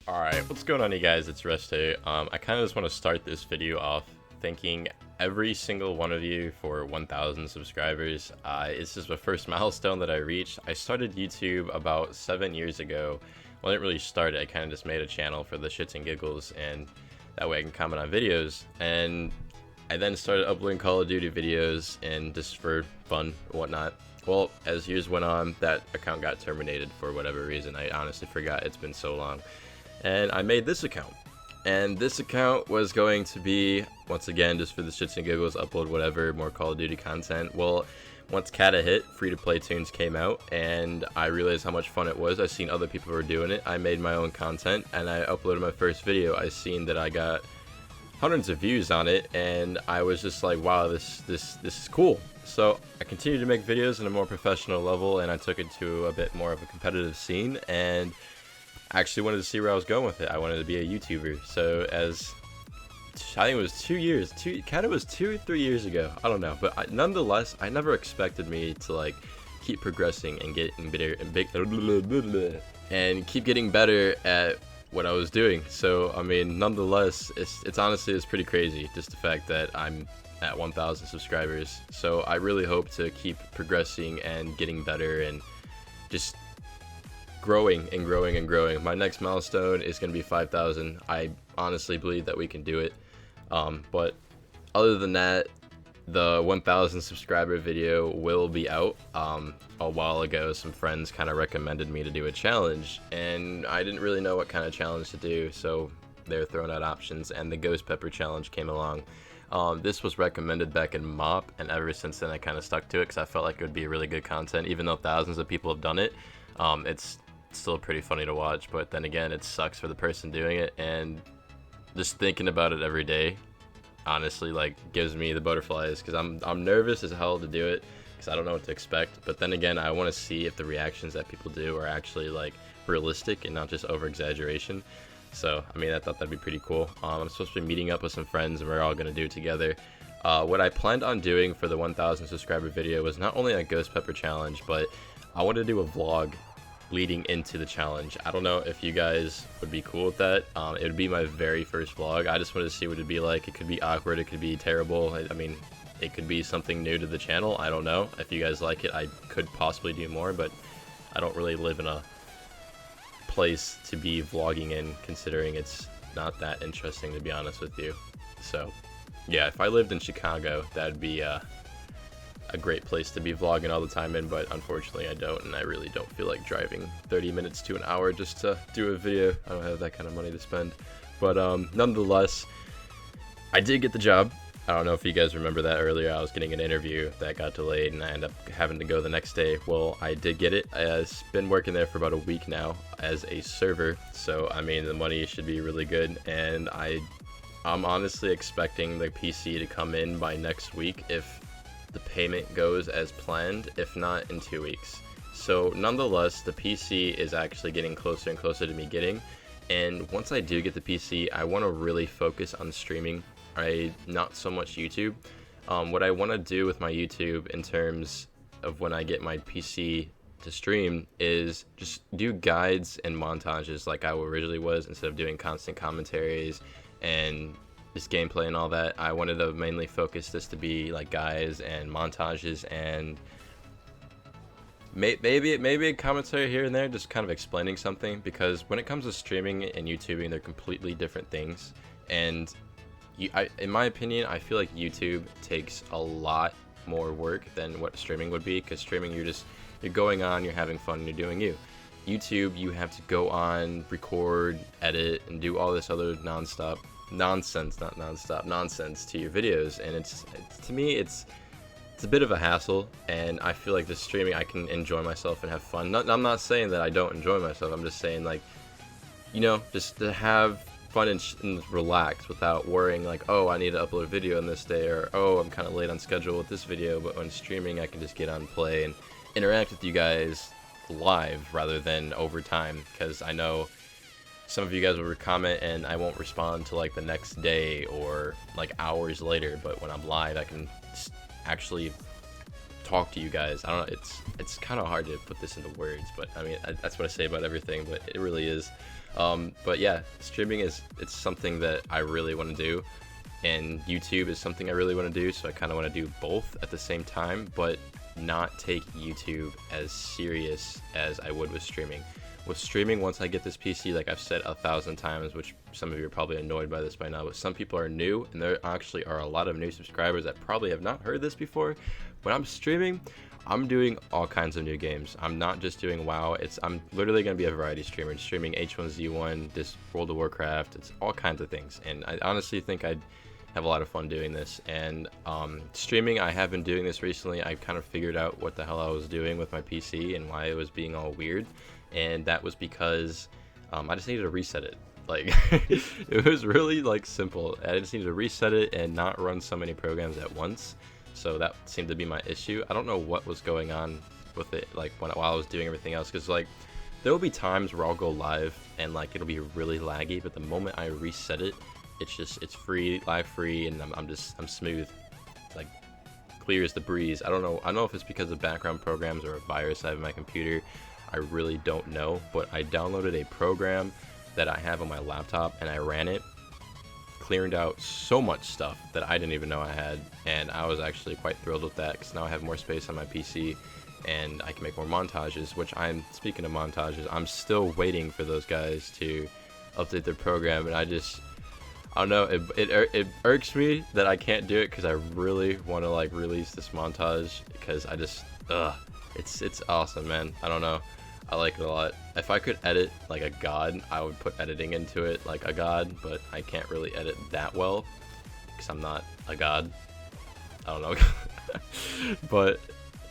Alright, what's going on, you guys? It's Resto. I kind of just want to start this video off thanking every single one of you for 1,000 subscribers. This is the first milestone that I reached. I started YouTube about 7 years ago. Well, I didn't really start it. I kind of just made a channel for the shits and giggles, and that way I can comment on videos. And I then started uploading Call of Duty videos, and just for fun and whatnot. Well, as years went on, that account got terminated for whatever reason. I honestly forgot. It's been so long. And I made this account, and this account was going to be, once again, just for the shits and giggles, upload whatever, more Call of Duty content. Well, once Kata hit, free-to-play tunes came out, and I realized how much fun it was. I seen other people were doing it. I made my own content, and I uploaded my first video. I seen that I got hundreds of views on it, and I was just like, wow, this is cool. So I continued to make videos on a more professional level, and I took it to a bit more of a competitive scene, and I actually wanted to see where I was going with it. I wanted to be a YouTuber. So as I think it was 2 years, kind of was 2 or 3 years ago. I don't know, but nonetheless, I never expected me to like keep progressing and getting better and keep getting better at what I was doing. So I mean, nonetheless, it's honestly it's pretty crazy, just the fact that I'm at 1,000 subscribers. So I really hope to keep progressing and getting better and just growing and growing and growing. My next milestone is going to be 5,000. I honestly believe that we can do it. But other than that, the 1,000 subscriber video will be out. A while ago, some friends kind of recommended me to do a challenge, and I didn't really know what kind of challenge to do, so they're throwing out options, and the Ghost Pepper challenge came along. This was recommended back in MOP, and ever since then I kind of stuck to it because I felt like it would be really good content. Even though thousands of people have done it, it's still pretty funny to watch, but then again, it sucks for the person doing it, and just thinking about it every day honestly like gives me the butterflies, because I'm nervous as hell to do it because I don't know what to expect. But then again, I want to see if the reactions that people do are actually like realistic and not just over exaggeration. So I mean, I thought that'd be pretty cool. I'm supposed to be meeting up with some friends, and we're all gonna do it together. What I planned on doing for the 1,000 subscriber video was not only a Ghost Pepper challenge, but I wanted to do a vlog leading into the challenge. I don't know if you guys would be cool with that. It would be my very first vlog. I just wanted to see what it'd be like. It could be awkward, it could be terrible. I mean, it could be something new to the channel. I don't know. If you guys like it, I could possibly do more, but I don't really live in a place to be vlogging in, considering it's not that interesting, to be honest with you. So yeah, if I lived in Chicago, that'd be a great place to be vlogging all the time in, but unfortunately I don't, and I really don't feel like driving 30 minutes to an hour just to do a video. I don't have that kind of money to spend. But nonetheless, I did get the job. I don't know if you guys remember that earlier. I was getting an interview that got delayed, and I ended up having to go the next day. Well, I did get it. I've been working there for about a week now as a server, so I mean, the money should be really good, and I'm honestly expecting the PC to come in by next week if the payment goes as planned, if not in 2 weeks. So nonetheless, the PC is actually getting closer and closer to me getting, and once I do get the PC, I want to really focus on streaming. Not so much YouTube. What I want to do with my YouTube in terms of when I get my PC to stream is just do guides and montages like I originally was, instead of doing constant commentaries and just gameplay and all that. I wanted to mainly focus this to be like guides and montages, and maybe a commentary here and there, just kind of explaining something, because when it comes to streaming and YouTubing, they're completely different things. And in my opinion, I feel like YouTube takes a lot more work than what streaming would be, because streaming, you're going on, you're having fun, and you're doing you. YouTube, you have to go on, record, edit, and do all this other nonsense to your videos, and to me it's a bit of a hassle. And I feel like the streaming, I can enjoy myself and have fun. I'm not saying that I don't enjoy myself. I'm just saying, like, you know, just to have fun and relax without worrying like, oh, I need to upload a video on this day, or oh, I'm kind of late on schedule with this video. But when streaming, I can just get on, play, and interact with you guys live rather than over time, because I know some of you guys will comment and I won't respond till like the next day or like hours later. But when I'm live, I can actually talk to you guys. I don't know, it's kind of hard to put this into words, but I mean, that's what I say about everything, but it really is. But yeah, streaming it's something that I really want to do, and YouTube is something I really want to do, so I kind of want to do both at the same time, but not take YouTube as serious as I would with streaming. With streaming, once I get this PC, like I've said 1,000 times, which some of you are probably annoyed by this by now, but some people are new, and there actually are a lot of new subscribers that probably have not heard this before. When I'm streaming, I'm doing all kinds of new games. I'm not just doing WoW. I'm literally going to be a variety streamer, streaming H1Z1, this World of Warcraft. It's all kinds of things, and I honestly think I'd have a lot of fun doing this. And streaming, I have been doing this recently. I kind of figured out what the hell I was doing with my PC and why it was being all weird. And that was because I just needed to reset it. Like, it was really like simple. I just needed to reset it and not run so many programs at once. So that seemed to be my issue. I don't know what was going on with it, like while I was doing everything else, because like there will be times where I'll go live and like it'll be really laggy, but the moment I reset it, it's free, live free, and I'm smooth. It's like clear as the breeze. I don't know if it's because of background programs or a virus I have in my computer. I really don't know, but I downloaded a program that I have on my laptop and I ran it, cleared out so much stuff that I didn't even know I had, and I was actually quite thrilled with that because now I have more space on my PC and I can make more montages, which speaking of montages, I'm still waiting for those guys to update their program, and I don't know, it irks me that I can't do it because I really want to like release this montage because it's awesome, man. I don't know. I like it a lot. If I could edit like a god, I would put editing into it like a god, but I can't really edit that well because I'm not a god. I don't know. But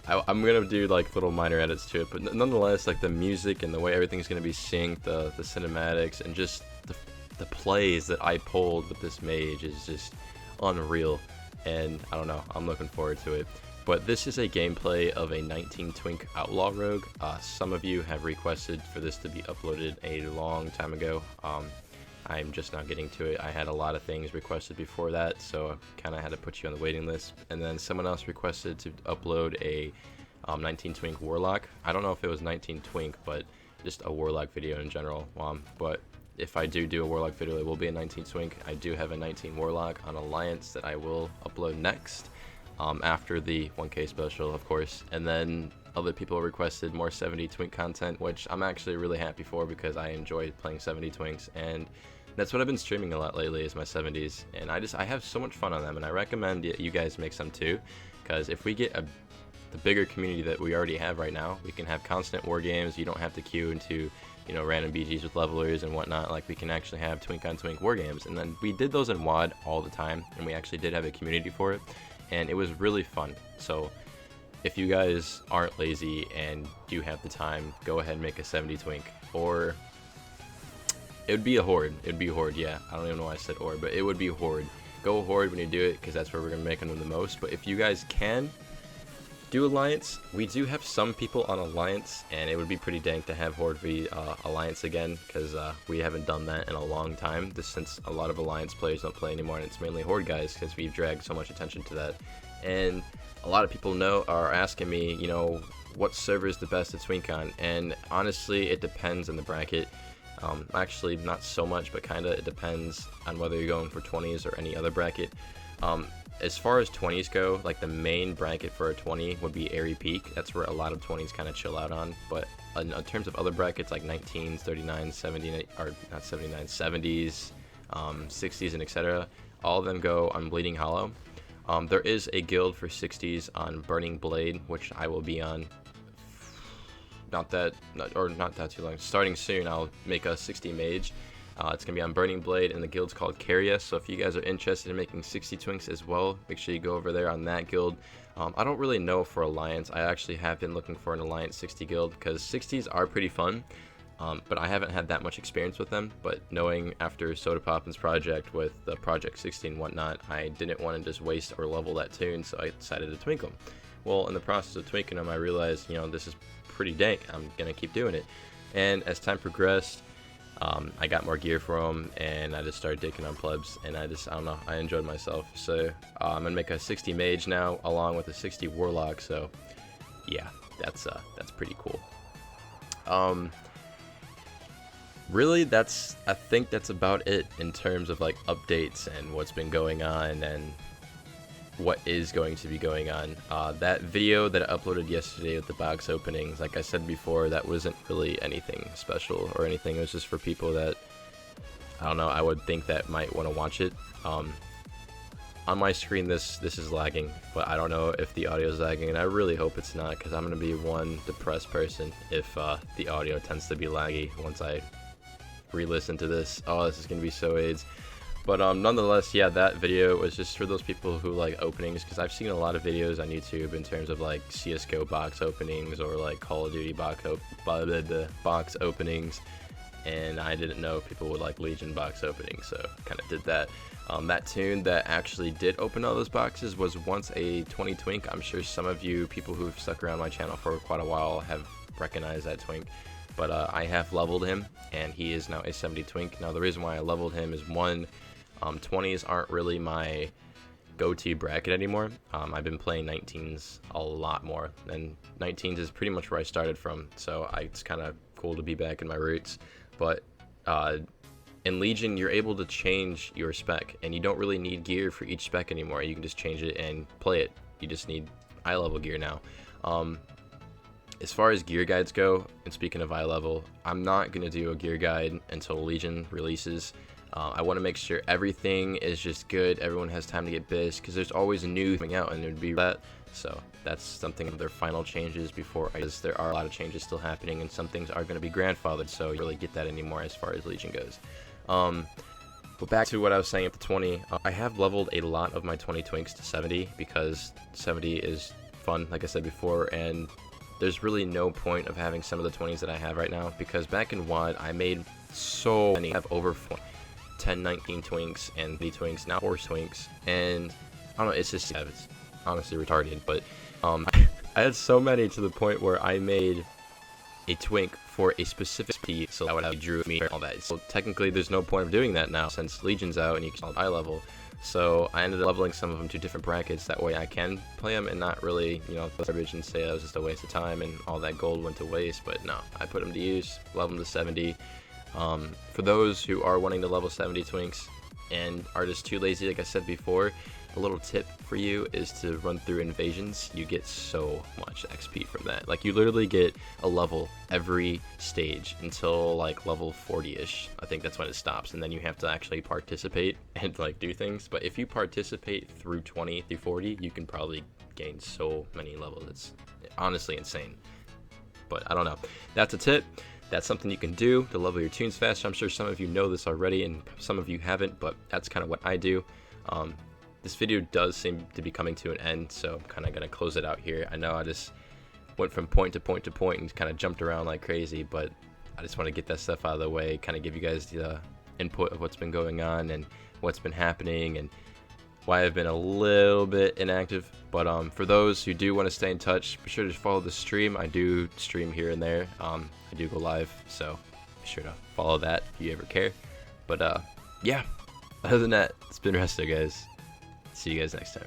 I'm gonna do like little minor edits to it, but nonetheless, like the music and the way everything's gonna be synced, the cinematics, and just the plays that I pulled with this mage is just unreal, and I don't know, I'm looking forward to it. But this is a gameplay of a 19 Twink Outlaw rogue. Some of you have requested for this to be uploaded a long time ago. I'm just now getting to it. I had a lot of things requested before that, so I kind of had to put you on the waiting list. And then someone else requested to upload a 19 Twink Warlock. I don't know if it was 19 Twink, but just a Warlock video in general. But if I do a Warlock video, it will be a 19 Twink. I do have a 19 Warlock on Alliance that I will upload next. After the 1K special, of course, and then other people requested more 70 Twink content, which I'm actually really happy for because I enjoy playing 70 Twinks, and that's what I've been streaming a lot lately is my 70s, and I have so much fun on them, and I recommend you guys make some too, because if we get the bigger community that we already have right now, we can have constant war games. You don't have to queue into random BGs with levelers and whatnot. Like, we can actually have Twink on Twink war games, and then we did those in WoD all the time, and we actually did have a community for it. And it was really fun. So if you guys aren't lazy and do have the time, go ahead and make a 70 Twink. Or it would be a Horde. It would be a Horde, yeah. I don't even know why I said or, but it would be Horde. Go Horde when you do it, because that's where we're going to make them the most. But if you guys can do Alliance, we do have some people on Alliance, and it would be pretty dank to have Horde v Alliance again, because we haven't done that in a long time, since a lot of Alliance players don't play anymore, and it's mainly Horde guys, because we've dragged so much attention to that. And a lot of people are asking me, what server is the best to Twink on, and honestly, it depends on the bracket. Actually, not so much, but kinda, it depends on whether you're going for 20s or any other bracket. As far as 20s go, like the main bracket for a 20 would be Aerie Peak. That's where a lot of 20s kind of chill out on. But in terms of other brackets like 19s, 39s, 70s, or not 79s, 70s, 60s, and etc., all of them go on Bleeding Hollow. There is a guild for 60s on Burning Blade, which I will be on. Not that too long. Starting soon, I'll make a 60 mage. It's going to be on Burning Blade, and the guild's called Caria, so if you guys are interested in making 60 Twinks as well, make sure you go over there on that guild. I don't really know for Alliance. I actually have been looking for an Alliance 60 guild, because 60s are pretty fun, but I haven't had that much experience with them. But knowing after Soda Poppin's project with the Project 60 and whatnot, I didn't want to just waste or level that tune, so I decided to twink them. Well, in the process of twinking them, I realized, this is pretty dank. I'm going to keep doing it. And as time progressed, I got more gear for them, and I just started taking on plebs, and I don't know, I enjoyed myself. So I'm gonna make a 60 mage now, along with a 60 warlock. So yeah, that's pretty cool. Really, I think that's about it in terms of like updates and what's been going on and what is going to be going on. That video that I uploaded yesterday with the box openings, like I said before, that wasn't really anything special or anything. It was just for people that, I don't know, I would think that might want to watch it. On my screen this is lagging, but I don't know if the audio is lagging, and I really hope it's not, because I'm going to be one depressed person if the audio tends to be laggy once I re-listen to this. Oh, this is going to be so AIDS. But nonetheless, yeah, that video was just for those people who like openings, because I've seen a lot of videos on YouTube in terms of like CSGO box openings or like Call of Duty box openings, and I didn't know people would like Legion box openings, so kind of did that. That tune that actually did open all those boxes was once a 20 Twink. I'm sure some of you people who've stuck around my channel for quite a while have recognized that Twink. But I have leveled him, and he is now a 70 Twink. Now the reason why I leveled him is, one, 20s aren't really my go-to bracket anymore. I've been playing 19s a lot more, and 19s is pretty much where I started from, so it's kind of cool to be back in my roots. But in Legion, you're able to change your spec, and you don't really need gear for each spec anymore. You can just change it and play it. You just need eye level gear now. As far as gear guides go, and speaking of eye level, I'm not going to do a gear guide until Legion releases. I want to make sure everything is just good, everyone has time to get biz, because there's always a new coming out, and it would be that. So that's something of their final changes before, because there are a lot of changes still happening, and some things are going to be grandfathered, so you really get that anymore as far as Legion goes. But back to what I was saying at the 20, I have leveled a lot of my 20 Twinks to 70, because 70 is fun, like I said before, and there's really no point of having some of the 20s that I have right now, because back in WoD, I made so many, I have over 10, 19 Twinks and 3 Twinks, now 4 Twinks, and I don't know, it's honestly retarded, but I had so many to the point where I made a Twink for a specific speed, so that would have drew me and all that. So technically there's no point of doing that now since Legion's out and you can eye level. So I ended up leveling some of them to different brackets, that way I can play them and not really, you know, garbage and say that was just a waste of time and all that gold went to waste. But no, I put them to use, level them to 70. For those who are wanting to level 70 Twinks and are just too lazy, like I said before, a little tip for you is to run through invasions. You get so much XP from that. Like, you literally get a level every stage until like level 40-ish. I think that's when it stops, and then you have to actually participate and like do things. But if you participate through 20 through 40, you can probably gain so many levels. It's honestly insane. But I don't know. That's a tip. That's something you can do to level your tunes faster. I'm sure some of you know this already and some of you haven't, but that's kind of what I do. This video does seem to be coming to an end, so I'm kind of going to close it out here. I know I just went from point to point to point and kind of jumped around like crazy, but I just want to get that stuff out of the way, kind of give you guys the input of what's been going on and what's been happening and why I've been a little bit inactive. But for those who do want to stay in touch, be sure to follow the stream. I do stream here and there. I do go live, so be sure to follow that if you ever care. But yeah, other than that, it's been Resto, guys. See you guys next time.